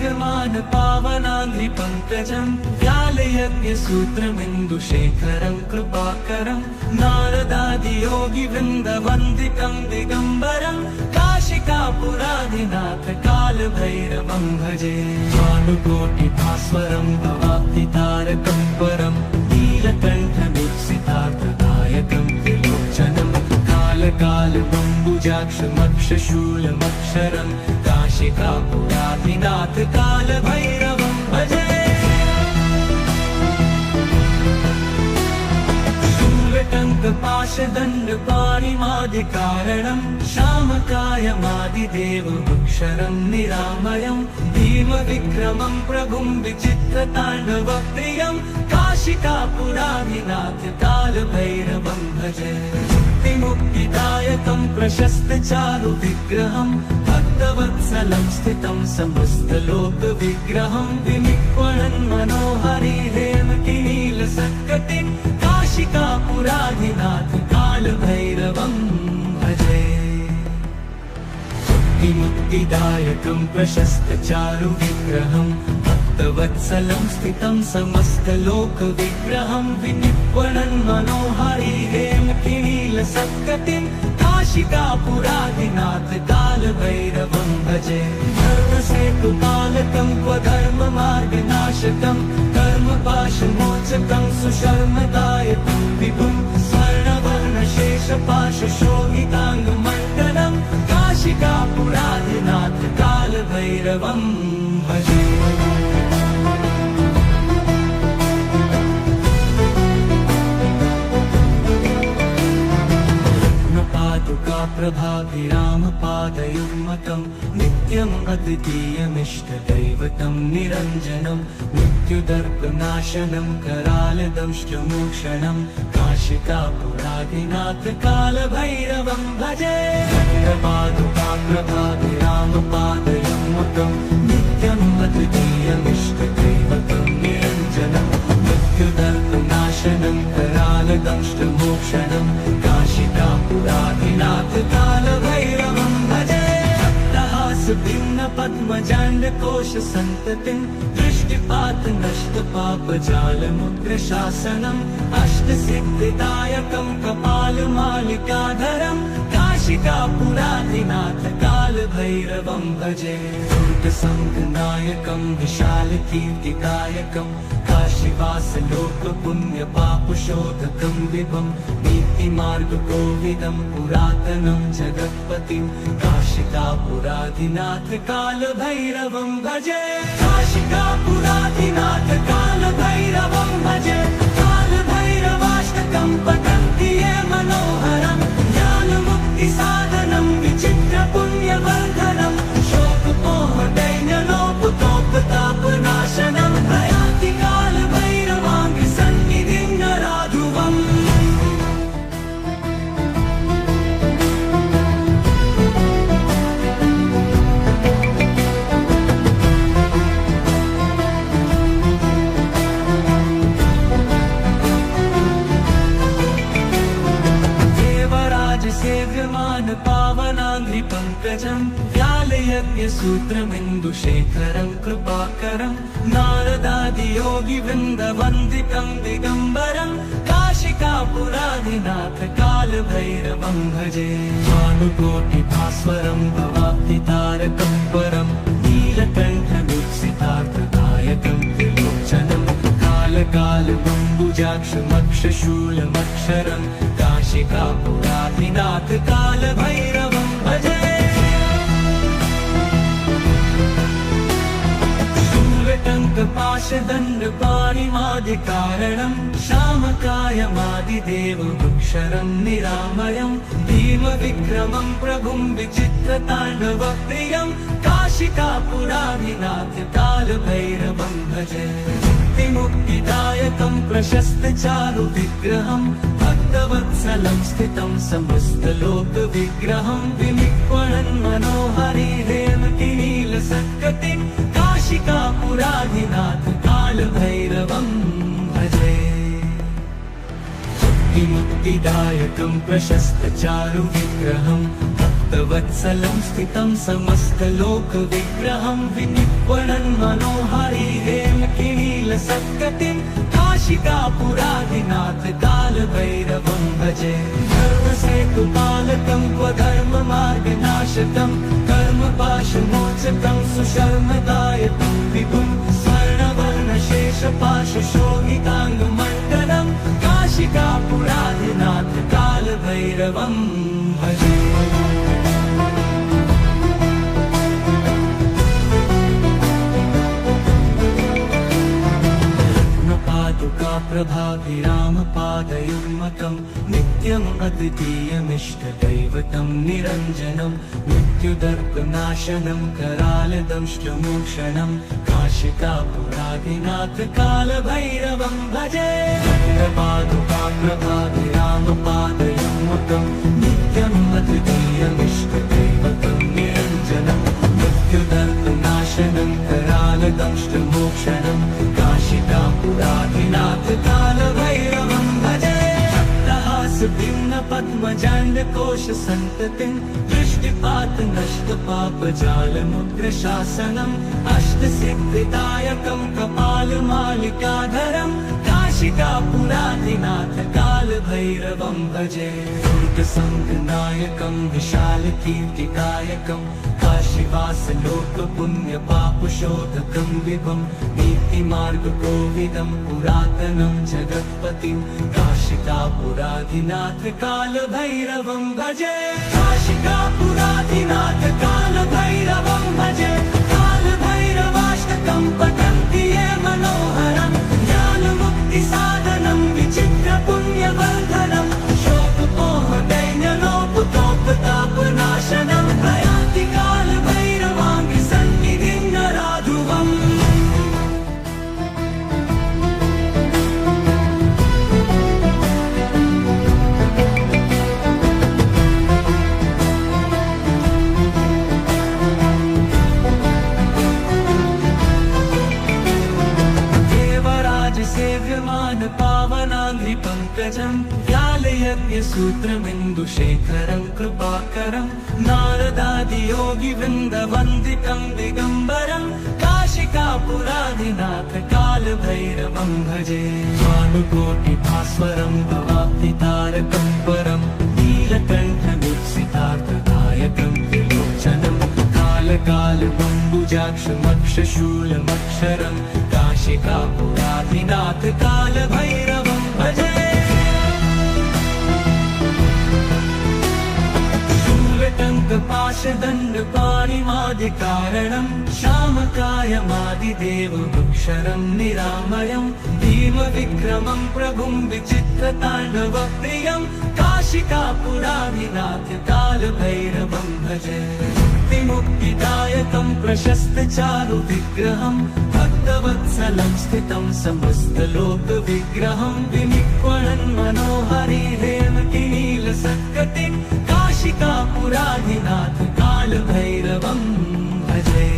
सेव्यमान पावनाङ्घ्रिपङ्कजं व्यालयज्ञसूत्रमिन्दुशेखरं कृपाकरं नारदादियोगिवृन्दवन्दितं दिगम्बरं काशिकापुराधिनाथ कालभैरवं भजे भानुकोटिभास्वरं भवाब्धितारकं परं नीलकण्ठमीप्सितार्थदायकं त्रिलोचनं कालकालमम्बुजाक्षमक्षशूलमक्षरं काशिकापुराधिनाथ कालभैरवं भजे शूलटङ्कपाशदण्डपाणिमादिकारणं श्यामकायमादिदेवमक्षरं निरामयं भीमविक्रमं प्रभुं विचित्रताण्डवप्रियं काशिकापुराधिनाथ कालभैरवं भजे मुक्तिदायकं प्रशस्तचारुविग्रहं भक्तवत्सलं स्थितं समस्तलोकविग्रहं विनिक्वणन् मनोहरि हेमकिनीलसत्कटिं काशिकापुराधिनाथ कालभैरवं भजे मुक्तिदायकं प्रशस्तचारुविग्रहं भक्तवत्सलं स्थितं समस्तलोकविग्रहं विनिक्वणन् मनोहरि हेमकिनीलसत्कटिं काशिकापुराधिनाथ कालभैरवं भजे धर्मसेतुपालकं क्वधर्ममार्गनाशकं कर्मपाशमोचकं सुशर्मदायकं विभुं स्वर्णवर्णशेषपाशशोभिताङ्गमण्डलं काशिकापुराधिनाथ कालभैरवं भजे प्रभाभिरामपादयुग्मकं नित्यम् अद्वितीयमिष्टदैवतं निरञ्जनं मृत्युदर्पनाशनं करालदंष्टमोक्षणं काशिकापुराधिनाथ कालभैरवं भजे प्रभाभिरामपादयुग्मकं नित्यम् अद्वितीयमिष्टदैवतं निरञ्जनं मृत्युदर्पनाशनं करालदंष्टमोक्षणं काशिकापुराधिनाथ कालभैरवं भजे भिन्न पद्मजाण्डकोश सन्ततिं दृष्टिपात नष्ट पापजालमुग्रशासनम् अष्टसिद्धिदायकं कपालमालिकाधरं काशिकापुराधिनाथ कालभैरवं भजे दुर्गसङ्गनायकं विशालकीर्तिदायकं काशीवासलोकपुण्यपापशोधकं विभं नीतिमार्गकोविदं पुरातनं जगत्पतिं काशिकापुराधिनाथ कालभैरवं भजे काशिकापुराधिनाथ कालभैरवं भजे कालभैरवाष्टकं पठन्ति ये मनोहरं ज्ञानमुक्तिसाधनं विचित्रपुण्यवर्धनं शोकमोहदैन्यलोपतोपतापनाशनं प्रयाति कालभैरवाङ्घ्रिसन्निधिं नराधुवम् सेव्यमान पावनाङ्घ्रिपङ्कजं व्यालयज्ञसूत्रमिन्दुशेखरं कृपाकरं नारदादियोगिवृन्दवन्दितं दिगम्बरं काशिकापुराधिनाथ कालभैरवं भजे भानुकोटिभास्वरं भवाब्धितारकं परं नीलकण्ठमीप्सितार्थदायकं त्रिलोचनं कालकालमम्बुजाक्षमक्षशूलमक्षरं काशिकापुराधिनाथ कालभैरवं भजे शूलटङ्कपाशदण्डपाणिमादिकारणं श्यामकायमादिदेवमक्षरं निरामयं भीमविक्रमं प्रभुं विचित्रताण्डवप्रियं काशिकापुराधिनाथ कालभैरवं भजे मुक्तिदायकं प्रशस्तचारुविग्रहं भक्तवत्सलं स्थितं समस्तलोकविग्रहं विनिक्वणन् मनोहरि हेमकिनीलसत्कटिं काशिकापुराधिनाथ कालभैरवं भजे मुक्तिदायकं प्रशस्तचारुविग्रहं भक्तवत्सलं स्थितं समस्तलोकविग्रहं विनिक्वणन् मनोहारी हेमकिनीलसत्कटिं काशिकापुराधिनाथ कालभैरवं भजे। धर्मसेतुपालकं क्वधर्ममार्गनाशकं कर्मपाशमोचकं सुशर्मदायकं विभुं स्वर्णवर्णशेषपाशशोभिताङ्गमण्डलं काशिकापुराधिनाथ कालभैरवं भजे। प्रभाभिरामपादयुग्मकं नित्यम् अद्वितीयमिष्टदैवतं निरञ्जनं मृत्युदर्पनाशनं करालदंष्टमोक्षणं काशिकापुराधिनाथ कालभैरवं भजे। प्रभाभिरामपादयुग्मकं नित्यम् अद्वितीयमिष्टदैवतं निरञ्जनं मृत्युदर्पनाशनं करालदंष्टमोक्षणं काशिकापुराधिनाथ कालभैरवं भजे। भिन्नपद्मजाण्डकोशसन्ततिं दृष्टिपातनष्टपापजालमुग्रशासनम् अष्टसिद्धिदायकं कपालमालिकाधरं काशिकापुराधिनाथ कालभैरवं भजे। दुर्गसङ्गनायकं विशालकीर्तिदायकं काशीवासलोकपुण्यपापशोधकं विभुं नीतिमार्गकोविदं पुरातनं जगत्पतिं काशिकापुराधिनाथ कालभैरवं भजे। काशिकापुराधिनाथ कालभैरवं भजे। कालभैरवाष्टकं पठन्ति ये मनोहरं ज्ञानमुक्तिसाधनं विचित्रपुण्यवर्धनं शोकमोहदैन्यलोपतोपतापनाशनं प्रयान्ति कालभैरवाङ्घ्रिसन्निधिं नराधुवम्। सेव्यमान पावनाङ्घ्रिपङ्कजं व्यालयज्ञसूत्रमिन्दुशेखरं कृपाकरं नारदादियोगिवृन्दवन्दितं दिगम्बरं काशिकापुराधिनाथ कालभैरवं भजे। भानुकोटिभास्वरं भवाब्धितारकं परं नीलकण्ठमीप्सितार्थदायकं त्रिलोचनं कालकालबम्बुजाक्षमक्षशूलमक्षरं काशिकापुराधिनाथ कालभैरवं भजे। शूलटङ्कपाशदण्डपाणिमादिकारणं श्यामकायमादिदेवमक्षरं निरामयं भीमविक्रमं प्रभुं विचित्रताण्डवप्रियं काशिकापुराधिनाथ कालभैरवं भजे। मुक्तिदायकं प्रशस्तचारुविग्रहं भक्तवत्सलं स्थितं समस्तलोकविग्रहं विनिक्वणन् मनोहारी हेमकिनीलसत्कटिं काशिकापुराधिनाथ कालभैरवं भजे।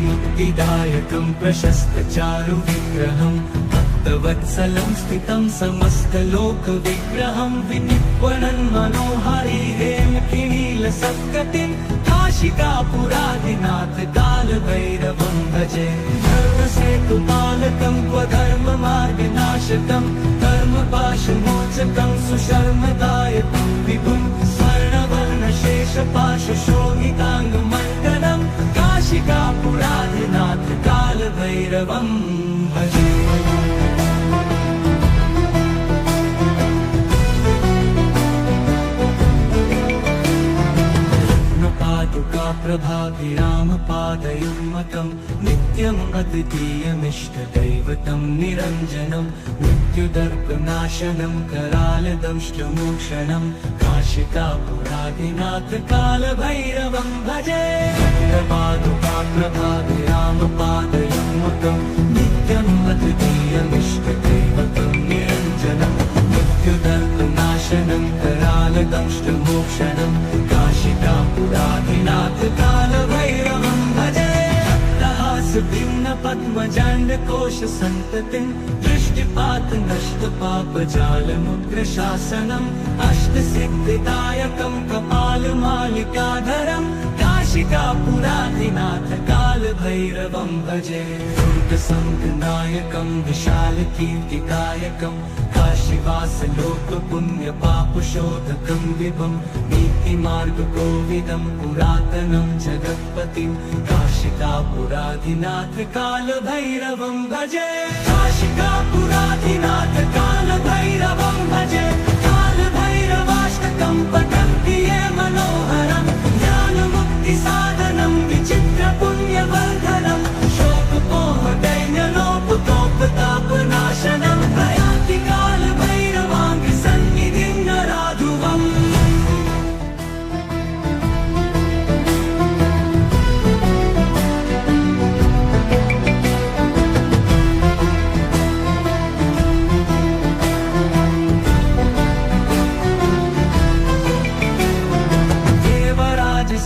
मुक्तिदायकं प्रशस्तचारुविग्रहं भक्तवत्सलं स्थितं समस्तलोकविग्रहं विनिक्वणन् मनोहारी हेमकिनीलसत्कटिं काशिकापुराधिनाथ कालभैरवं भजे। धर्मसेतुपालकं क्वधर्ममार्गनाशकं कर्मपाशमोचकं सुशर्मदायकं विभुं स्वर्णवर्णशेषपाशशोभिताङ्गमण्डलं काशिकापुराधिनाथ कालभैरवं भजे। प्रभाभिरामपादयुग्मकं नित्यम् अद्वितीयमिष्टदैवतं निरञ्जनं मृत्युदर्पनाशनं करालदंष्टमोक्षणं काशिकापुराधिनाथ कालभैरवं भजे। प्रभाभिरामपादयुग्मकं नित्यम् अद्वितीयमिष्टदैवतं निरञ्जनं मृत्युदर्पनाशनं करालदंष्टमोक्षणं काशिकापुराधिनाथ कालभैरवं भजे। भिन्न पद्मजाण्डकोशसन्ततिं दृष्टिपात नष्टपापजालमुग्रशासनम् अष्टसिद्धिदायकं कपालमालिकाधरं काशिकापुराधिनाथ कालभैरवं भजे दुर्गसङ्गनायकं विशालकीर्तिदायकं काशीवासलोकपुण्यपापशोधकं विभं नीतिमार्गकोविदं पुरातनं जगत्पतिं काशिकापुराधिनाथ कालभैरवं भजे काशिकापुराधिनाथ कालभैरवं भजे कालभैरवाष्टकं पठन्ति ये मनोहरं ज्ञानमुक्तिसाधनं विचित्रपुण्यवर्धनं शोकपोहदैन्यलोपतोपतापनाशनं प्रयाति कालभैरवाङ्गसन्निधिं नराधुवम्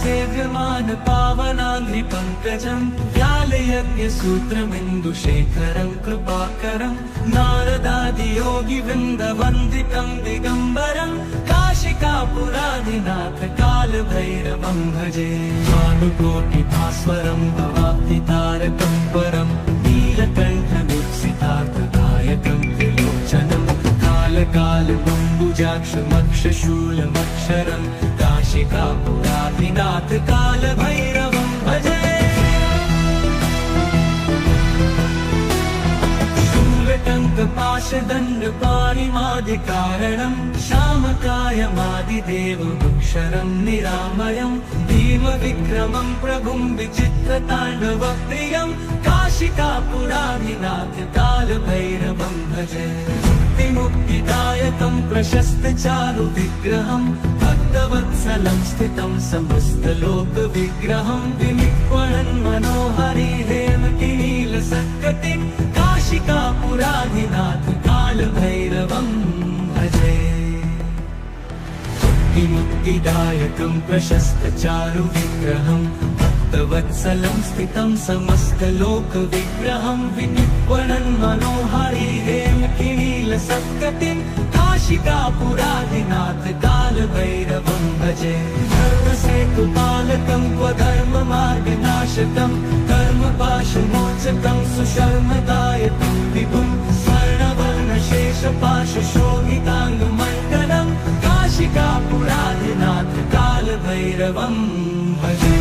सेव्यमान पावनाङ्घ्रिपङ्कजं व्यालयज्ञसूत्रमिन्दुशेखरं कृपाकरं नारदादियोगिवृन्दवन्दितं दिगम्बरं काशिकापुराधिनाथ कालभैरवं भजे भानुकोटिभास्वरं भवाब्धितारकं परं नीलकण्ठमुत्सितार्थदायकं त्रिलोचनं कालकालमम्बुजाक्षमक्षशूलमक्षरं काशिकापुराधिनाथ कालभैरवं भजे शूलटङ्कपाशदण्डपाणिमादिकारणं श्यामकायमादिदेवमुक्षरं निरामयं भीमविक्रमं प्रभुं विचित्रताण्डवप्रियं काशिकापुराधिनाथ कालभैरवं भजे मुक्तिदायकं प्रशस्तचारुविग्रहं भक्तवत्सलं स्थितं समस्तलोकविग्रहं विनिक्वणन् मनोहरि हेमकिनीलसत्कटिं काशिकापुराधिनाथ कालभैरवं भजे मुक्तिदायकं प्रशस्तचारुविग्रहं भक्तवत्सलं स्थितं समस्तलोकविग्रहं विनिक्वणन् मनोहरि हेमकिनीलसत्कटिं काशिकापुराधिनाथ कालभैरवं भजे धर्मसेतुपालकं स्वधर्ममार्गनाशकं कर्मपाशमोचकं सुशर्मदायकं विभुं स्वर्णवर्णशेषपाशशोभिताङ्गमण्डलं काशिकापुराधिनाथ कालभैरवं भजे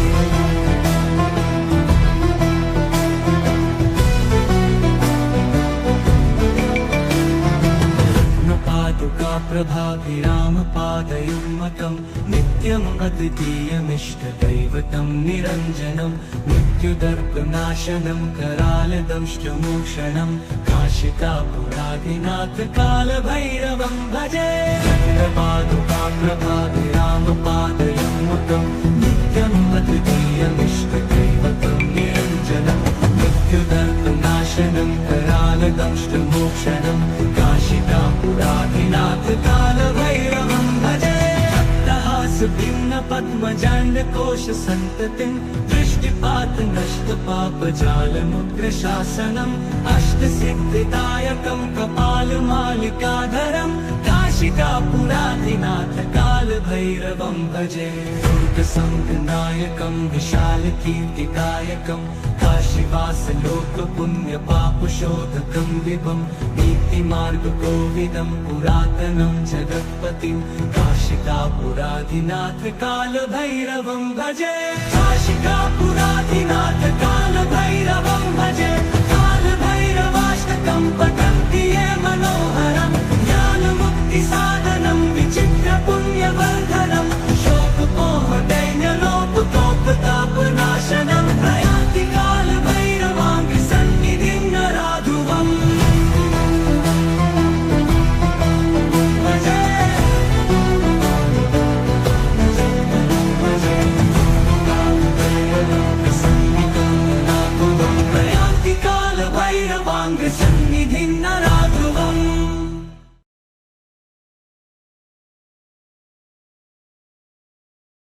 प्रभाभिरामपादयुग्मकं नित्यम् अद्वितीयमिष्टदैवतं निरञ्जनं मृत्युदर्पनाशनं करालदंष्टमोक्षणं काशिकापुराधिनाथ कालभैरवं भजे प्रभाभिरामपादयुग्मकं नित्यम् अद्वितीयमिष्टदैवतं निरञ्जनं मृत्युदर्पनाशनं करालदंष्टमोक्षणं काशिकापुराधिनाथ कालभैरवं भजे भिन्न पद्मजाण्डकोशसन्ततिं दृष्टिपात नष्टपापजालमुग्रशासनम् अष्टसिद्धिदायकं कपालमालिकाधरं काशिकापुराधिनाथ कालभैरवं भजे दुर्गसङ्गनायकं विशालकीर्तिदायकं काशीवासलोकपुण्यपापशोधकं विभं नीतिमार्गकोविदं पुरातनं जगत्पतिं काशिकापुराधिनाथ कालभैरवं भजे काशिकापुराधिनाथ काल